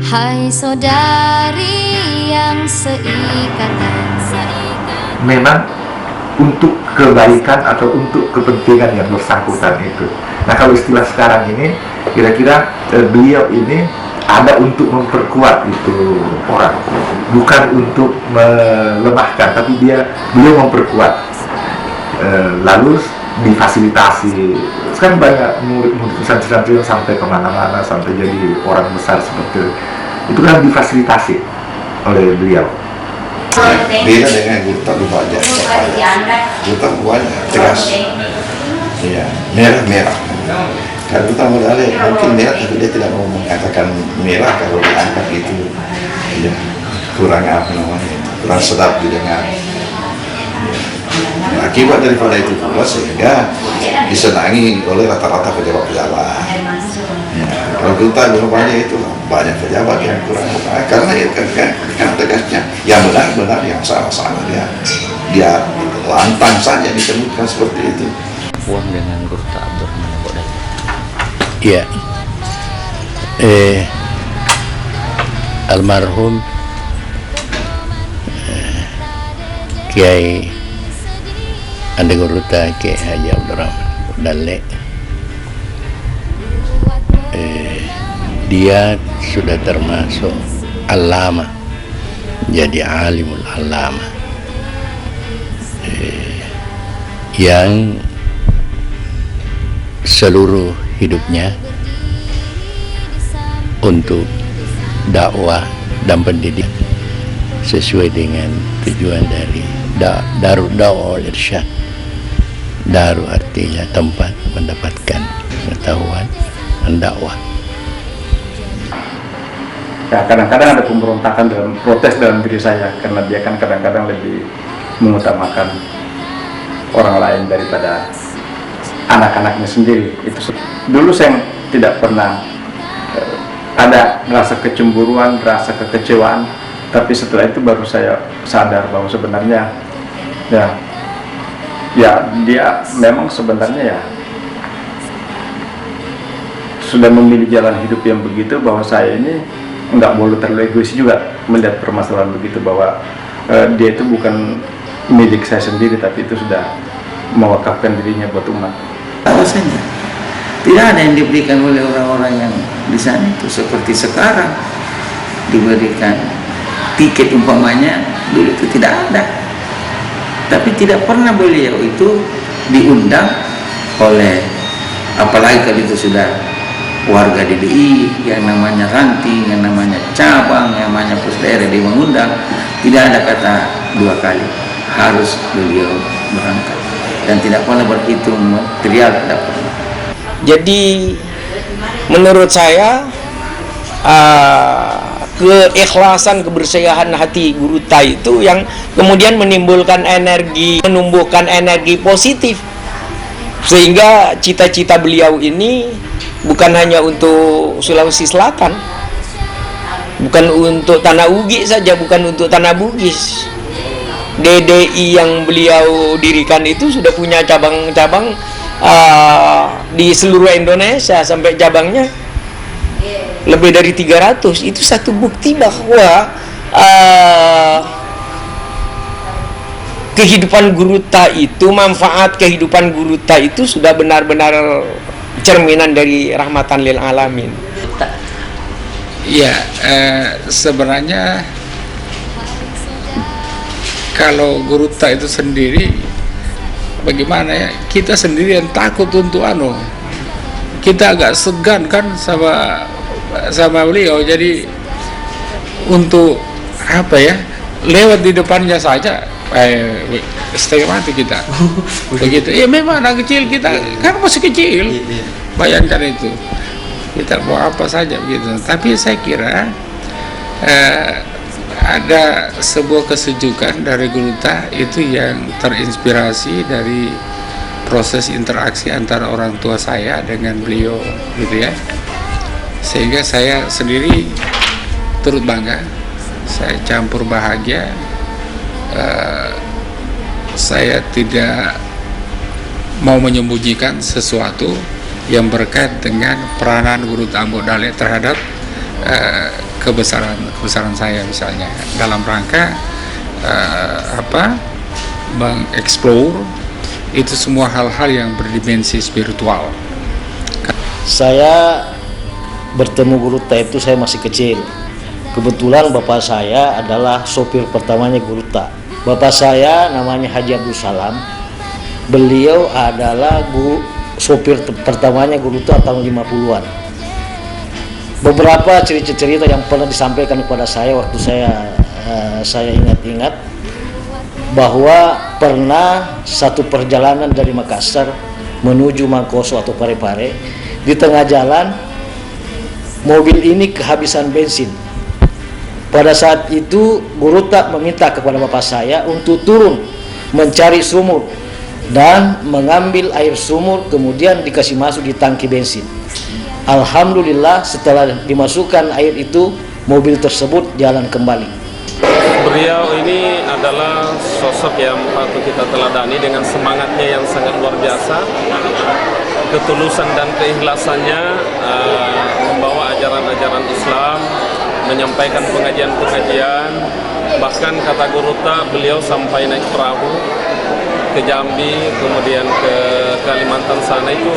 Hai saudari yang seikatan. Memang untuk kebaikan atau untuk kepentingan yang bersangkutan itu. Nah, kalau istilah sekarang ini, kira-kira beliau ini ada untuk memperkuat itu orang, bukan untuk melemahkan, tapi beliau memperkuat. Lalu difasilitasi. Sekarang banyak murid-murid pesantren sampai kemana-mana, sampai jadi orang besar seperti itu kan difasilitasi oleh beliau. Beda dengan gurta banyak, gurta banyak tegas, ya merah. Kalau gurta modalnya mungkin merah, tapi dia tidak mau mengatakan merah kalau diangkat itu, ya kurang apa namanya, kurang sedap didengar. Ya, akibat daripada itu pula sehingga disenangi oleh rata-rata pejabat-pejabat. Ya, kalau kita banyak itu banyak pejabat yang kurang karena ya kan tegasnya yang benar yang salah dia lantang saja disebutkan seperti itu. Puan dengan Gurta Abdurrahman Abdullah. Ya, almarhum Kiai Ande Gurta Kiai Haji Abdurrahman Abdullah. Dia sudah termasuk alama, jadi alimul alama, yang seluruh hidupnya untuk dakwah dan pendidikan sesuai dengan tujuan dari Darud Dakwah wal Irsyad. Daru artinya tempat mendapatkan pengetahuan dan dakwah. Ya, kadang-kadang ada pemberontakan dalam protes dalam diri saya karena dia kan kadang-kadang lebih mengutamakan orang lain daripada anak-anaknya sendiri. Itu dulu saya tidak pernah ada rasa kecemburuan, rasa kekecewaan, tapi setelah itu baru saya sadar bahwa sebenarnya ya dia memang sebenarnya ya sudah memilih jalan hidup yang begitu, bahwa saya ini nggak boleh terlalu egois juga melihat permasalahan begitu, bahwa dia itu bukan milik saya sendiri, tapi itu sudah mewakafkan dirinya buat umat. Alasannya tidak ada yang diberikan oleh orang-orang yang di sana itu seperti sekarang diberikan tiket umpamanya, dulu itu tidak ada. Tapi tidak pernah beliau itu diundang oleh, apalagi kalau itu sudah warga DDI yang namanya ranting, yang namanya cabang, yang namanya pos daerah dia mengundang, tidak ada kata dua kali, harus beliau berangkat dan tidak pernah berhitung material, tidak pernah. Jadi menurut saya keikhlasan, kebersihan hati Gurta itu yang kemudian menimbulkan energi, menumbuhkan energi positif, sehingga cita-cita beliau ini bukan hanya untuk Sulawesi Selatan, bukan untuk Tanah Ugi saja, bukan untuk Tanah Bugis. DDI yang beliau dirikan itu sudah punya cabang-cabang di seluruh Indonesia, sampai cabangnya lebih dari 300. Itu satu bukti bahwa kehidupan Gurta itu, manfaat kehidupan Gurta itu sudah benar-benar cerminan dari rahmatan lil alamin. Ya, sebenarnya kalau Gurta itu sendiri, bagaimana ya, kita sendiri yang takut untuk kita agak segan kan sama beliau, jadi untuk apa ya, lewat di depannya saja setengah mati kita. Begitu ya, memang anak kecil kita kan masih kecil, bayangkan itu kita mau apa saja begitu. Tapi saya kira ada sebuah kesejukan dari Gurta itu yang terinspirasi dari proses interaksi antara orang tua saya dengan beliau, gitu ya, sehingga saya sendiri turut bangga, saya campur bahagia. Saya tidak mau menyembunyikan sesuatu yang berkait dengan peranan Gurta Abdullah terhadap kebesaran saya misalnya dalam rangka mengeksplor itu semua hal-hal yang berdimensi spiritual. Saya bertemu Guru Ta itu saya masih kecil. Kebetulan bapak saya adalah sopir pertamanya Guru Ta. Bapak saya namanya Haji Abdul Salam. Beliau adalah sopir pertamanya Guru Ta tahun 50-an. Beberapa cerita-cerita yang pernah disampaikan kepada saya waktu saya ingat-ingat bahwa pernah satu perjalanan dari Makassar menuju Mangkoso atau Parepare, di tengah jalan mobil ini kehabisan bensin. Pada saat itu Guru Ta meminta kepada bapak saya untuk turun mencari sumur dan mengambil air sumur, kemudian dikasih masuk di tangki bensin. Alhamdulillah setelah dimasukkan air itu, mobil tersebut jalan kembali. Beliau ini adalah sosok yang patut kita teladani dengan semangatnya yang sangat luar biasa, ketulusan dan keikhlasannya membawa ajaran-ajaran Islam, menyampaikan pengajian-pengajian. Bahkan kata Guru Ta, beliau sampai naik perahu ke Jambi, kemudian ke Kalimantan sana, itu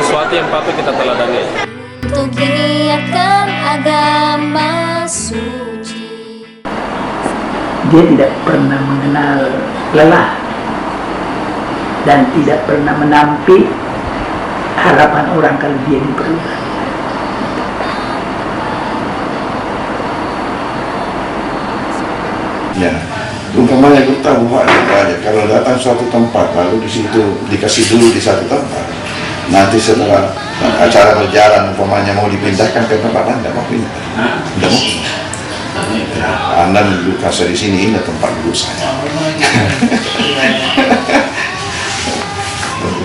sesuatu yang patut kita teladani. Untuk giatkan agama suci. Dia tidak pernah mengenal lelah dan tidak pernah menampik harapan orang kalau dia diperlukan. Ya, umpamanya Guru Ta aja kalau datang suatu tempat lalu di situ dikasih dulu di satu tempat, nanti setelah acara berjalan umpamanya mau dipindahkan ke tempat lain, tidak mau pindah, tidak mau. Anda duduk kasar di sini, ini tempat duduk saya.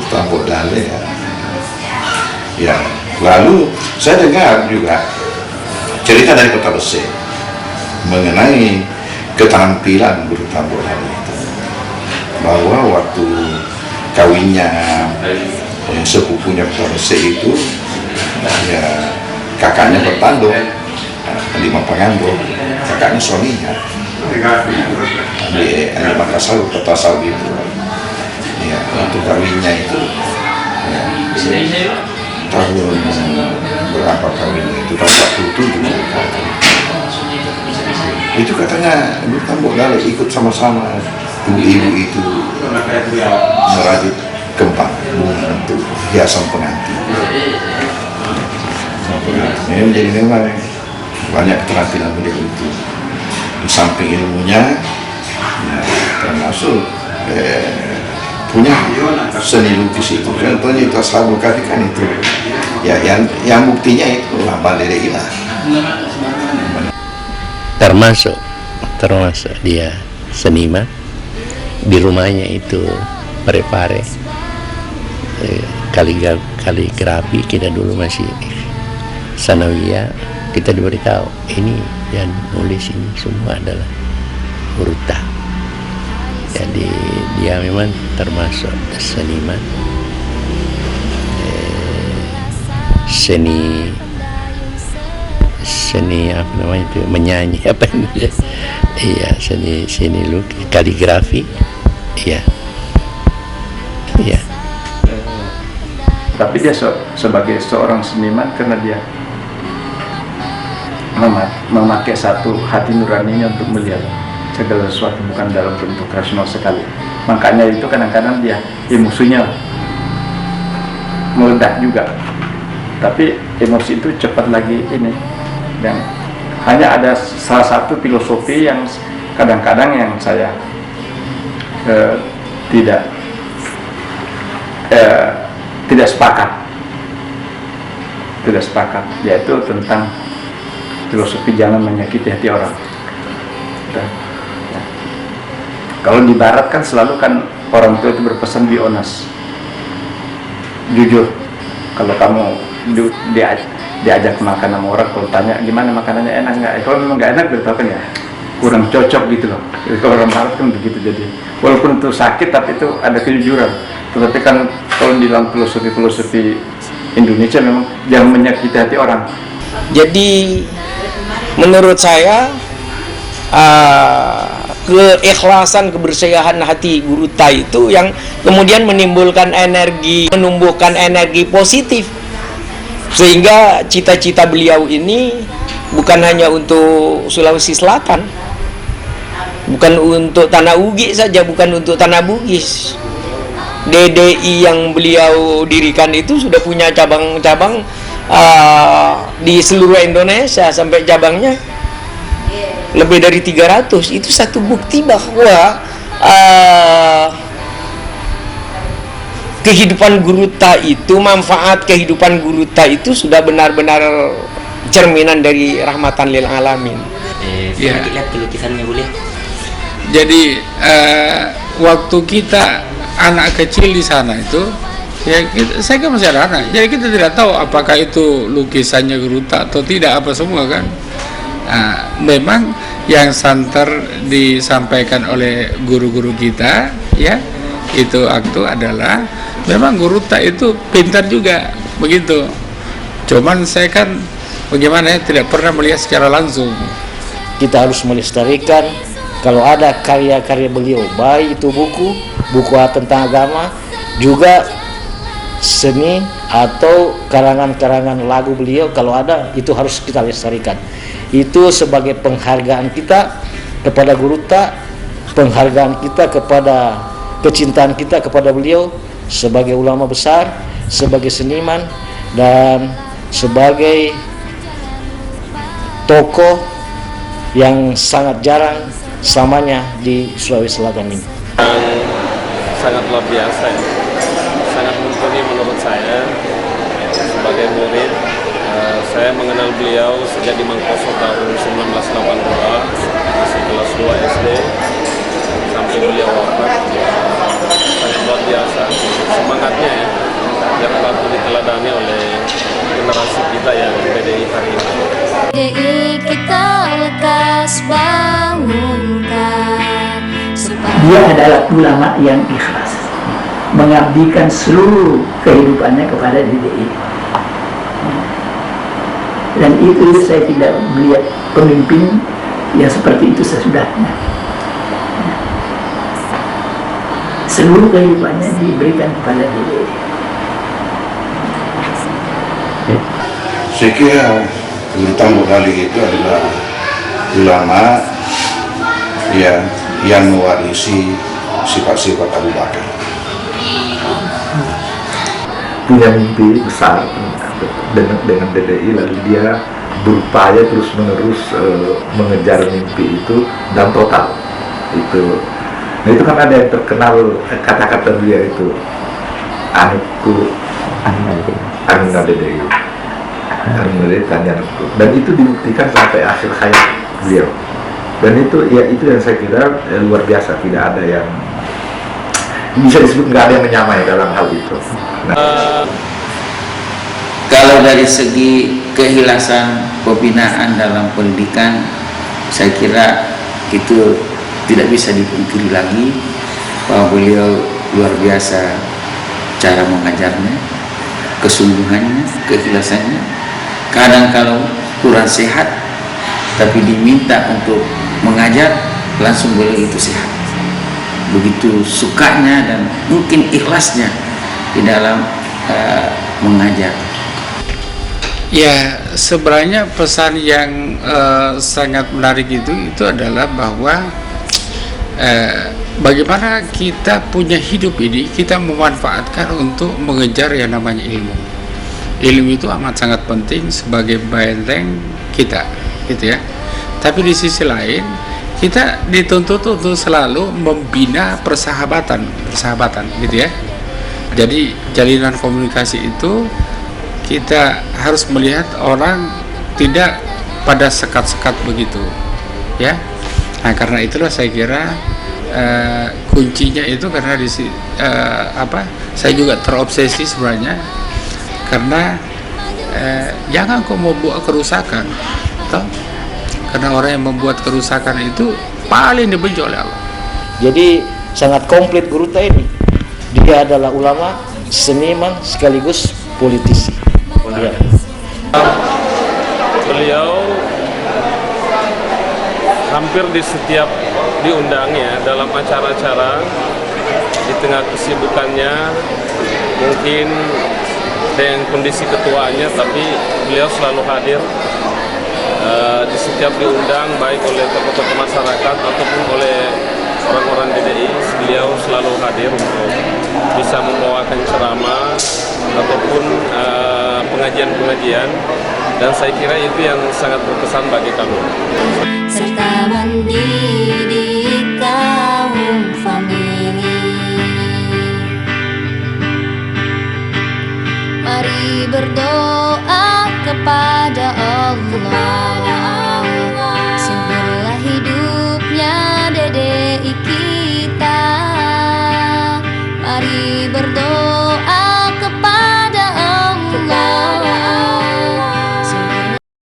Tambok Dale ya. Ya, lalu saya dengar juga cerita dari Kota Besar mengenai keterampilan Guru Tambok Dale itu, bahwa waktu kawinnya sepupunya Kota Besar itu, ya kakaknya bertanduk di Mapangando, kakaknya suaminya di Makassar, Kota Saudi itu. Ya, untuk kawinnya itu ya, tahun berapa kawinnya itu, tahun 47. Itu katanya Guru Tambok Dale ikut sama-sama ibu-ibu itu merajut kembang bunga untuk hiasan pengantin. Ini menjadi memang banyak keterampilan beliau itu. Di samping ilmunya, ya, termasuk punya seni lukis itu. Contohnya itu Ashabul Kahfi kan itu. Ya, yang buktinya itu Lambang Dede Ilah. Termasuk dia seniman. Di rumahnya itu Parepare, kaligrafi. Kita dulu masih sanawiyah, kita diberitahu ini yang nulis ini semua adalah Guru Ta. Jadi dia memang termasuk seniman, seni apa namanya itu, menyanyi apa ini? Iya, seni lukis, kaligrafi, iya. Tapi dia sebagai seorang seniman karena dia memakai satu hati nuraninya untuk melihat segala sesuatu, bukan dalam bentuk rasional sekali. Makanya itu kadang-kadang dia emosinya meledak juga, tapi emosi itu cepat lagi ini. Dan hanya ada salah satu filosofi yang kadang-kadang yang saya tidak sepakat, yaitu tentang filosofi jangan menyakiti hati orang. Kalau di Barat kan selalu kan orang tua itu berpesan be honest, jujur. Kalau kamu diajak makan sama orang, kalau tanya gimana makanannya, enak nggak? Kalau memang nggak enak beritahu kan ya, kurang cocok gitu loh. Jadi kalau orang Barat kan begitu, jadi walaupun itu sakit tapi itu ada kejujuran. Tetapi kan kalau di dalam filosofi Indonesia memang jangan menyakiti hati orang. Jadi Menurut saya keikhlasan, kebersihan hati Guru Tai itu yang kemudian menimbulkan energi, menumbuhkan energi positif, sehingga cita-cita beliau ini bukan hanya untuk Sulawesi Selatan, bukan untuk Tanah Ugi saja, bukan untuk Tanah Bugis. DDI yang beliau dirikan itu sudah punya cabang-cabang di seluruh Indonesia, sampai cabangnya lebih dari 300. Itu satu bukti bahwa kehidupan Guru Tai itu, manfaat kehidupan Guru Tai itu sudah benar-benar cerminan dari rahmatan lil alamin. Lihat lukisannya boleh. Jadi waktu kita anak kecil di sana itu, ya saya kan masih ada anak, jadi kita tidak tahu apakah itu lukisannya Guru Tai atau tidak, apa semua kan. Nah, memang yang santer disampaikan oleh guru-guru kita, ya, itu waktu adalah memang Guru Tai itu pintar juga begitu. Cuman saya kan bagaimana ya, tidak pernah melihat secara langsung. Kita harus melestarikan kalau ada karya-karya beliau, baik itu buku tentang agama, juga seni atau karangan-karangan lagu beliau, kalau ada itu harus kita lestarikan. Itu sebagai penghargaan kita kepada Guru Tai, penghargaan kita kepada kecintaan kita kepada beliau sebagai ulama besar, sebagai seniman, dan sebagai tokoh yang sangat jarang samanya di Sulawesi Selatan ini. Sangat luar biasa ya. Sangat mumpuni menurut saya. Sebagai murid, saya mengenal beliau sejak di Mangkoso tahun 1982, masih kelas 2 SD, sampai beliau wafat. Sangat luar biasa semangatnya ya, yang patut diteladani oleh generasi kita yang PDI hari ini. PDI kita lekas bangunkan. Dia adalah ulama yang ikhlas, mengabdikan seluruh kehidupannya kepada DDI. Dan itu saya tidak melihat pemimpin yang seperti itu sesudahnya. Seluruh kehidupannya diberikan kepada DDI. Saya kira Guru Tai Modali itu adalah ulama yang mewarisi sifat-sifat Abu Bakar. Punya mimpi besar dengan DDI, lalu dia berupaya terus-menerus mengejar mimpi itu dan total itu. Nah, itu kan ada yang terkenal kata-kata dia itu, anakku Anuna DDI, Anuna DDI tanya anakku, dan itu dibuktikan sampai akhir hayat beliau. Dan itu ya, itu yang saya kira luar biasa, tidak ada yang bisa disebut, nggak ada yang menyamai dalam hal itu. Nah, kalau dari segi keikhlasan pembinaan dalam pendidikan, saya kira itu tidak bisa dipungkiri lagi bahwa beliau luar biasa cara mengajarnya, kesungguhannya, keikhlasannya. Kadang kalau kurang sehat tapi diminta untuk mengajar, langsung beliau itu sehat. Begitu sukanya dan mungkin ikhlasnya di dalam mengajar. Ya, sebenarnya pesan yang sangat menarik itu adalah bahwa bagaimana kita punya hidup ini, kita memanfaatkan untuk mengejar yang namanya ilmu. Ilmu itu amat sangat penting sebagai benteng kita, gitu ya. Tapi di sisi lain, kita dituntut untuk selalu membina persahabatan, gitu ya. Jadi jalinan komunikasi itu kita harus melihat orang tidak pada sekat-sekat begitu, ya. Nah, karena itulah saya kira kuncinya itu, karena saya juga terobsesi sebenarnya, karena jangan kok membuat kerusakan, toh? Karena orang yang membuat kerusakan itu paling dibenci oleh Allah. Jadi sangat komplit Guru Tai ini. Dia adalah ulama, seniman, sekaligus politisi. Ya. Beliau hampir di setiap diundangnya dalam acara-acara di tengah kesibukannya, mungkin dengan kondisi ketuanya, tapi beliau selalu hadir di setiap diundang, baik oleh tokoh-tokoh masyarakat ataupun oleh orang-orang DDI. Beliau selalu hadir untuk bisa membawakan ceramah ataupun pengajian-pengajian, dan saya kira itu yang sangat berkesan bagi kami. serta mendidik kaum famili. Mari berdoa kepada Allah, sempurnalah hidupnya DDI kita. Mari berdoa